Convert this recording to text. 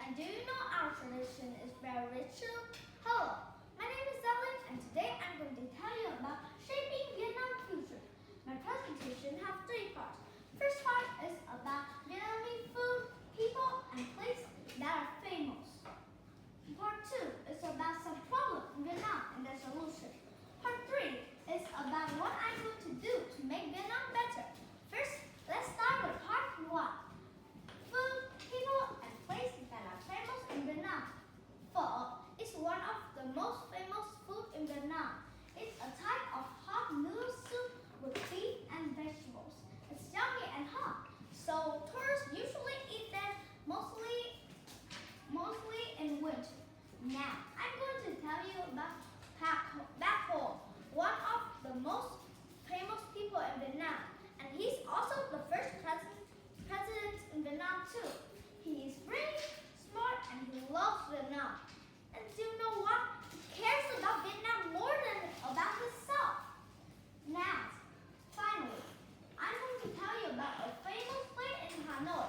And do you know our tradition is very rich too? Hello, my name is Linh, and today I'm going to tell you about shaping Vietnam's future. My presentation has three parts. First part is about Vietnamese food, people, and places that are famous. Part 2 is about some problems in Vietnam and their solution. Part 3 is about what I'm going to do to make Vietnam better. First, let's start with part 1. Food, people, and places that are famous in Vietnam. Pho is one of the most famous food in Vietnam. It's a type of hot noodle soup with beef and vegetables. It's yummy and hot, so tourists usually eat them mostly in winter. Now, I'm going to tell you about Bác Hồ, one of the most famous people in Vietnam, and he's also the first president in Vietnam too. He is brave, smart, and he loves Vietnam. And do you know what? He cares about Vietnam more than about himself. Now, finally, I'm going to tell you about a famous place in Hanoi.